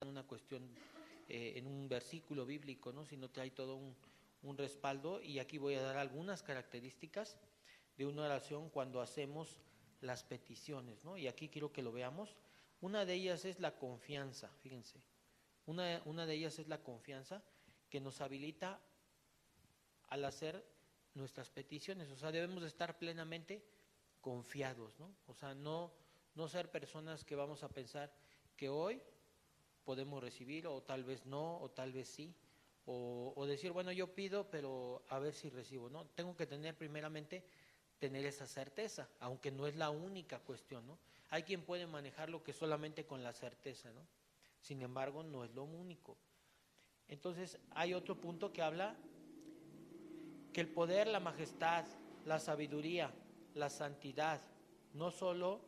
en una cuestión, en un versículo bíblico, ¿no? Sino que hay todo un respaldo, y aquí voy a dar algunas características de una oración cuando hacemos las peticiones, ¿no? Y aquí quiero que lo veamos. Una de ellas es la confianza, fíjense. Una de ellas es la confianza que nos habilita al hacer nuestras peticiones. O sea, debemos de estar plenamente confiados, ¿no? O sea, no ser personas que vamos a pensar que hoy podemos recibir, o tal vez no, o tal vez sí, o decir, bueno, yo pido, pero a ver si recibo, ¿no? Tengo que tener primeramente, tener esa certeza, aunque no es la única cuestión, ¿no? Hay quien puede manejarlo que solamente con la certeza, ¿no? Sin embargo, no es lo único. Entonces, hay otro punto que habla que el poder, la majestad, la sabiduría, la santidad, no solo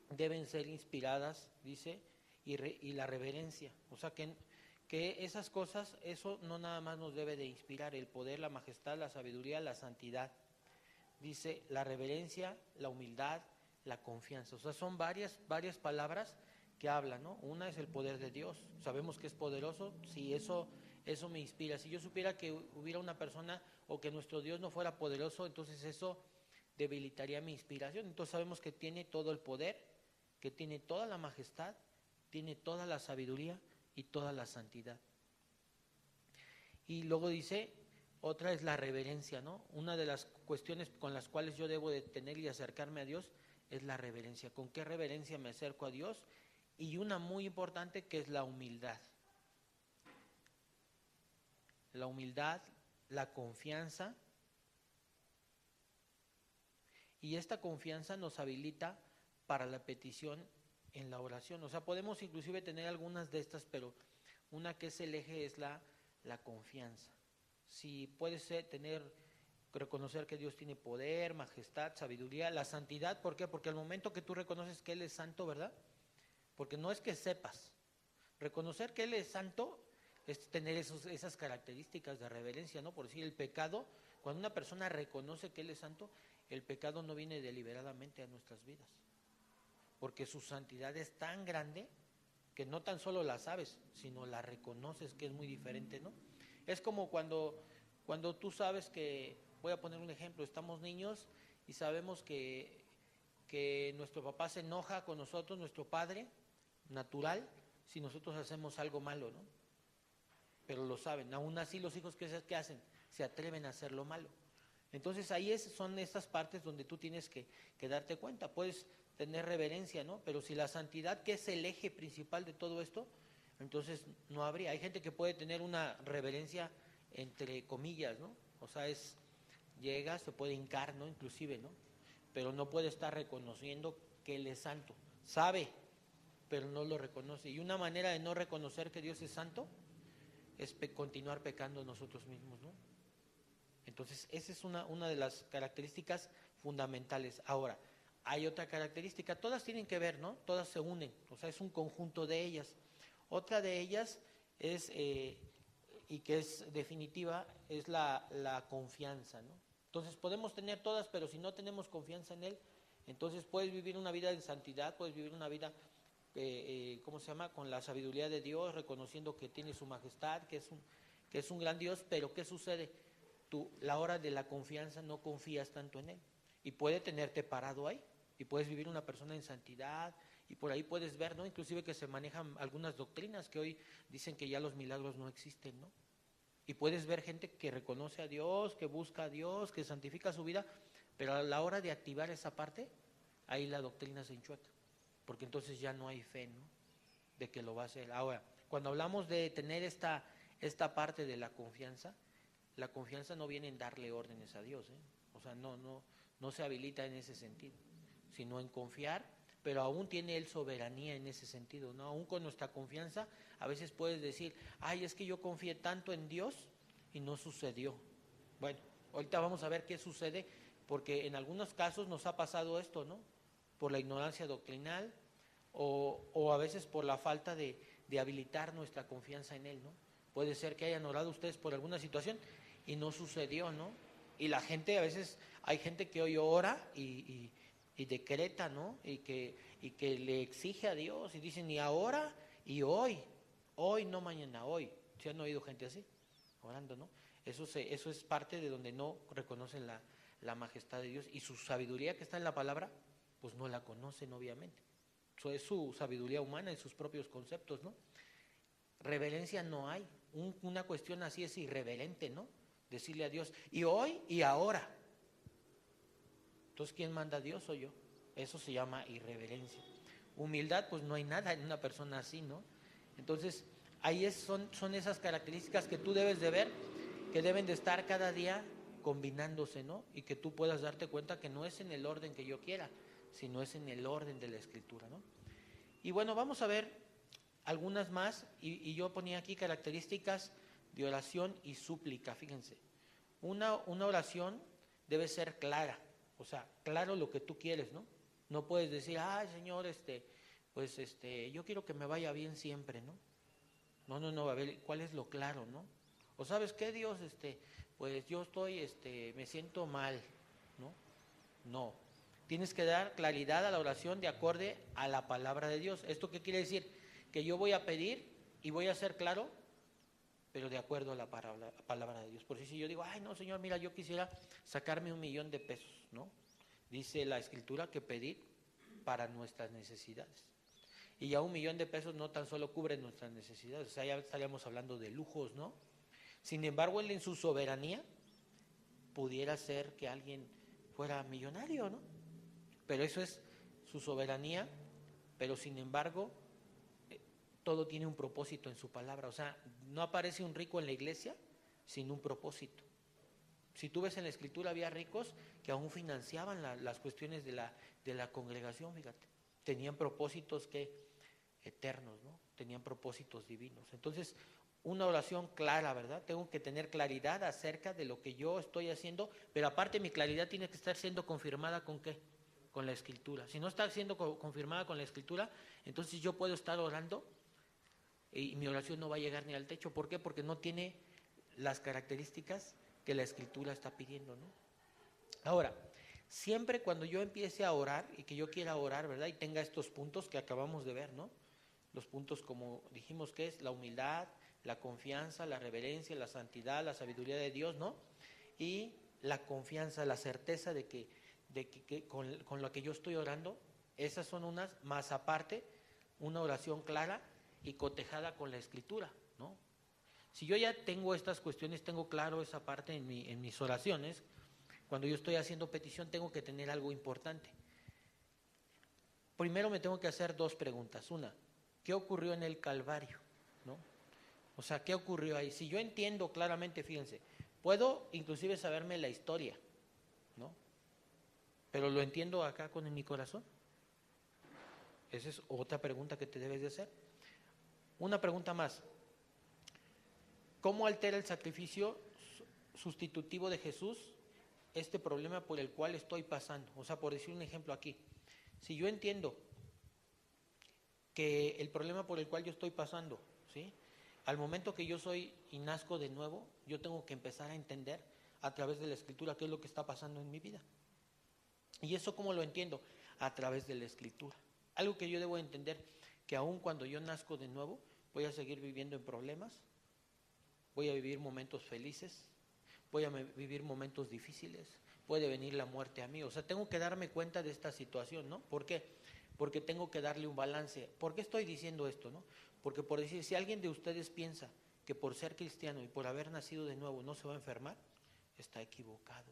deben ser inspiradas, dice, y la reverencia. O sea, que esas cosas, eso no nada más nos debe de inspirar, el poder, la majestad, la sabiduría, la santidad. Dice la reverencia, la humildad, la confianza. O sea, son varias palabras que hablan, ¿no? Una es el poder de Dios. Sabemos que es poderoso. Sí, eso me inspira. Si yo supiera que hubiera una persona o que nuestro Dios no fuera poderoso, entonces eso debilitaría mi inspiración. Entonces sabemos que tiene todo el poder, que tiene toda la majestad, tiene toda la sabiduría y toda la santidad. Y luego dice, otra es la reverencia, ¿no? Una de las cuestiones con las cuales yo debo de tener y acercarme a Dios es la reverencia. ¿Con qué reverencia me acerco a Dios? Y una muy importante que es la humildad. La humildad, la confianza. Y esta confianza nos habilita para la petición en la oración. O sea, podemos inclusive tener algunas de estas, pero una que es el eje es la confianza. Si puede ser reconocer que Dios tiene poder, majestad, sabiduría, la santidad, ¿por qué? Porque al momento que tú reconoces que Él es santo, ¿verdad? Porque no es que sepas, reconocer que Él es santo es tener esas características de reverencia, ¿no? Por decir, el pecado, cuando una persona reconoce que Él es santo, el pecado no viene deliberadamente a nuestras vidas, porque su santidad es tan grande que no tan solo la sabes, sino la reconoces, que es muy diferente, ¿no? Es como cuando tú sabes que, voy a poner un ejemplo, estamos niños y sabemos que nuestro papá se enoja con nosotros, nuestro padre natural, si nosotros hacemos algo malo, ¿no? Pero lo saben. Aún así los hijos, ¿qué hacen? Se atreven a hacer lo malo. Entonces ahí son estas partes donde tú tienes que darte cuenta. Puedes tener reverencia, ¿no? Pero si la santidad, que es el eje principal de todo esto, entonces no habría. Hay gente que puede tener una reverencia entre comillas, ¿no? O sea, llega, se puede hincar, ¿no? Inclusive, ¿no? Pero no puede estar reconociendo que Él es santo. Sabe, pero no lo reconoce. Y una manera de no reconocer que Dios es santo es continuar pecando nosotros mismos, ¿no? Entonces, esa es una de las características fundamentales. Ahora, hay otra característica, todas tienen que ver, ¿no? Todas se unen, o sea, es un conjunto de ellas. Otra de ellas es, y que es definitiva, es la confianza, ¿no? Entonces, podemos tener todas, pero si no tenemos confianza en Él, entonces puedes vivir una vida en santidad, puedes vivir una vida, ¿cómo se llama? Con la sabiduría de Dios, reconociendo que tiene su majestad, que es un gran Dios, pero ¿qué sucede? Tú, la hora de la confianza, no confías tanto en Él. Y puede tenerte parado ahí. Y puedes vivir una persona en santidad. Y por ahí puedes ver, ¿no? Inclusive que se manejan algunas doctrinas que hoy dicen que ya los milagros no existen, ¿no? Y puedes ver gente que reconoce a Dios, que busca a Dios, que santifica su vida. Pero a la hora de activar esa parte, ahí la doctrina se enchueca. Porque entonces ya no hay fe, ¿no? De que lo va a hacer. Ahora, cuando hablamos de tener esta parte de la confianza no viene en darle órdenes a Dios, ¿eh? O sea, no se habilita en ese sentido, sino en confiar, pero aún tiene Él soberanía en ese sentido, ¿no? Aún con nuestra confianza, a veces puedes decir, ay, es que yo confié tanto en Dios y no sucedió. Bueno, ahorita vamos a ver qué sucede, porque en algunos casos nos ha pasado esto, ¿no? Por la ignorancia doctrinal o a veces por la falta de habilitar nuestra confianza en Él, ¿no? Puede ser que hayan orado ustedes por alguna situación y no sucedió, ¿no? Y la gente, a veces, hay gente que hoy ora y decreta, ¿no? Y que le exige a Dios y dicen, y ahora y hoy. Hoy, no mañana, hoy. ¿Se han oído gente así? Orando, ¿no? Eso es parte de donde no reconocen la majestad de Dios y su sabiduría que está en la palabra, pues no la conocen obviamente. Eso es su sabiduría humana y sus propios conceptos, ¿no? Reverencia no hay. Una cuestión así es irreverente, ¿no? Decirle a Dios, y hoy y ahora. Entonces, ¿quién manda a Dios o yo? Eso se llama irreverencia. Humildad, pues no hay nada en una persona así, ¿no? Entonces, son esas características que tú debes de ver, que deben de estar cada día combinándose, ¿no? Y que tú puedas darte cuenta que no es en el orden que yo quiera, sino es en el orden de la Escritura, ¿no? Y bueno, vamos a ver algunas más, y yo ponía aquí características de oración y súplica, fíjense. Una oración debe ser clara, o sea, claro lo que tú quieres, ¿no? No puedes decir, ay, Señor, pues yo quiero que me vaya bien siempre, ¿no? No, a ver, ¿cuál es lo claro, no? O ¿sabes qué, Dios? Pues yo me siento mal, ¿no? No. Tienes que dar claridad a la oración de acorde a la palabra de Dios. ¿Esto qué quiere decir? Que yo voy a pedir y voy a ser claro, pero de acuerdo a la palabra de Dios. Por si yo digo, ay, no, Señor, mira, yo quisiera sacarme 1,000,000 de pesos, ¿no? Dice la Escritura que pedir para nuestras necesidades. Y ya 1,000,000 de pesos no tan solo cubre nuestras necesidades, o sea, ya estaríamos hablando de lujos, ¿no? Sin embargo, Él en su soberanía pudiera ser que alguien fuera millonario, ¿no? Pero eso es su soberanía, pero sin embargo, todo tiene un propósito en su palabra. O sea, no aparece un rico en la iglesia sin un propósito. Si tú ves en la Escritura, había ricos que aún financiaban las cuestiones de la congregación, fíjate. Tenían propósitos eternos, ¿no? Tenían propósitos divinos. Entonces, una oración clara, ¿verdad? Tengo que tener claridad acerca de lo que yo estoy haciendo, pero aparte mi claridad tiene que estar siendo confirmada ¿con qué? Con la Escritura. Si no está siendo confirmada con la Escritura, entonces yo puedo estar orando y mi oración no va a llegar ni al techo. ¿Por qué? Porque no tiene las características que la Escritura está pidiendo, ¿no? Ahora, siempre cuando yo empiece a orar y que yo quiera orar, ¿verdad? Y tenga estos puntos que acabamos de ver, ¿no? Los puntos, como dijimos, que es la humildad, la confianza, la reverencia, la santidad, la sabiduría de Dios, ¿no? Y la confianza, la certeza de que con lo que yo estoy orando, esas son unas, más aparte, una oración clara y cotejada con la Escritura, ¿no? Si yo ya tengo estas cuestiones, tengo claro esa parte en mis oraciones, cuando yo estoy haciendo petición tengo que tener algo importante. Primero me tengo que hacer dos preguntas. Una, ¿qué ocurrió en el Calvario? ¿No? O sea, ¿qué ocurrió ahí? Si yo entiendo claramente, fíjense, puedo inclusive saberme la historia, ¿no? Pero lo entiendo acá con mi corazón. Esa es otra pregunta que te debes de hacer. Una pregunta más. ¿Cómo altera el sacrificio sustitutivo de Jesús este problema por el cual estoy pasando? O sea, por decir un ejemplo aquí. Si yo entiendo que el problema por el cual yo estoy pasando, ¿sí? Al momento que yo soy y nazco de nuevo, yo tengo que empezar a entender a través de la Escritura qué es lo que está pasando en mi vida. ¿Y eso cómo lo entiendo? A través de la Escritura. Algo que yo debo entender, que aun cuando yo nazco de nuevo, voy a seguir viviendo en problemas, voy a vivir momentos felices, voy a vivir momentos difíciles, puede venir la muerte a mí. O sea, tengo que darme cuenta de esta situación, ¿no? ¿Por qué? Porque tengo que darle un balance. ¿Por qué estoy diciendo esto, no? Porque por decir, si alguien de ustedes piensa que por ser cristiano y por haber nacido de nuevo no se va a enfermar, está equivocado.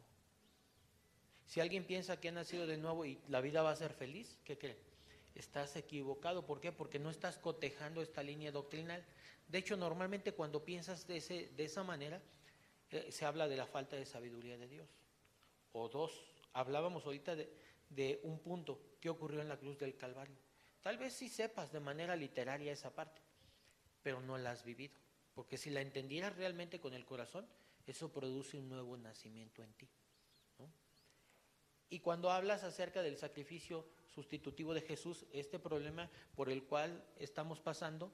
Si alguien piensa que ha nacido de nuevo y la vida va a ser feliz, ¿qué cree? Estás equivocado. ¿Por qué? Porque no estás cotejando esta línea doctrinal. De hecho, normalmente cuando piensas de esa manera, se habla de la falta de sabiduría de Dios. O dos, hablábamos ahorita de un punto que ocurrió en la cruz del Calvario. Tal vez sí sepas de manera literaria esa parte, pero no la has vivido. Porque si la entendieras realmente con el corazón, eso produce un nuevo nacimiento en ti, ¿no? Y cuando hablas acerca del sacrificio sustitutivo de Jesús, este problema por el cual estamos pasando,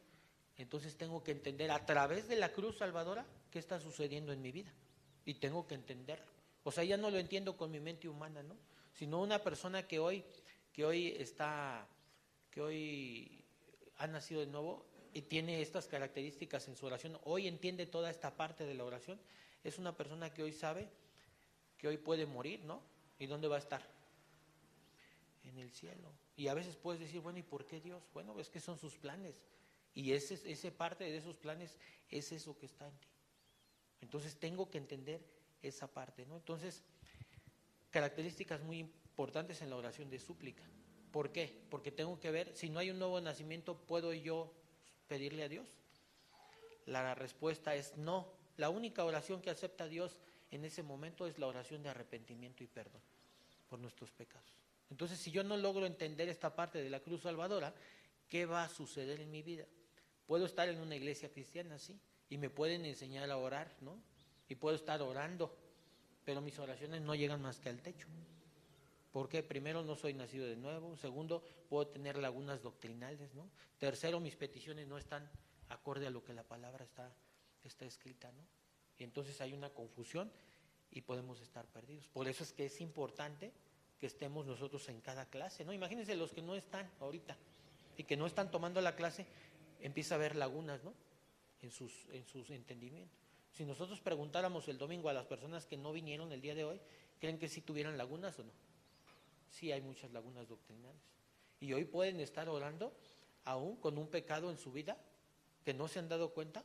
entonces tengo que entender a través de la cruz salvadora qué está sucediendo en mi vida. Y tengo que entenderlo. O sea, ya no lo entiendo con mi mente humana, ¿no? Sino una persona que hoy ha nacido de nuevo, y tiene estas características en su oración, hoy entiende toda esta parte de la oración, es una persona que hoy sabe que hoy puede morir, ¿no? ¿Y dónde va a estar? En el cielo. Y a veces puedes decir, bueno, ¿y por qué Dios? Bueno, es que son sus planes. Y ese parte de esos planes es eso que está en ti. Entonces tengo que entender esa parte, ¿no? Entonces, características muy importantes en la oración de súplica. ¿Por qué? Porque tengo que ver, si no hay un nuevo nacimiento, ¿puedo yo pedirle a Dios? La respuesta es no. La única oración que acepta Dios en ese momento es la oración de arrepentimiento y perdón por nuestros pecados. Entonces, si yo no logro entender esta parte de la cruz salvadora, ¿qué va a suceder en mi vida? Puedo estar en una iglesia cristiana, sí, y me pueden enseñar a orar, ¿no? Y puedo estar orando, pero mis oraciones no llegan más que al techo. Porque primero, no soy nacido de nuevo. Segundo, puedo tener lagunas doctrinales, ¿no? Tercero, mis peticiones no están acorde a lo que la palabra está escrita, ¿no? Y entonces hay una confusión y podemos estar perdidos. Por eso es que es importante que estemos nosotros en cada clase, ¿no? Imagínense los que no están ahorita y que no están tomando la clase, empieza a haber lagunas, ¿no? En sus entendimientos. Si nosotros preguntáramos el domingo a las personas que no vinieron el día de hoy, ¿creen que sí tuvieran lagunas o no? Sí, hay muchas lagunas doctrinales. Y hoy pueden estar orando aún con un pecado en su vida que no se han dado cuenta.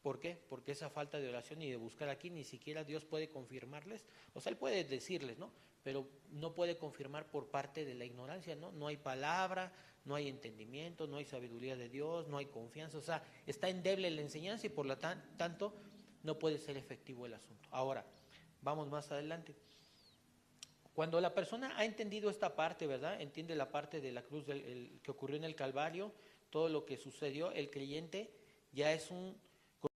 ¿Por qué? Porque esa falta de oración y de buscar aquí, ni siquiera Dios puede confirmarles. O sea, Él puede decirles, ¿no? Pero no puede confirmar por parte de la ignorancia, ¿no? No hay palabra, no hay entendimiento, no hay sabiduría de Dios, no hay confianza. O sea, está endeble la enseñanza y por lo tanto no puede ser efectivo el asunto. Ahora, vamos más adelante. Cuando la persona ha entendido esta parte, ¿verdad? Entiende la parte de la cruz que ocurrió en el Calvario, todo lo que sucedió, el creyente ya es un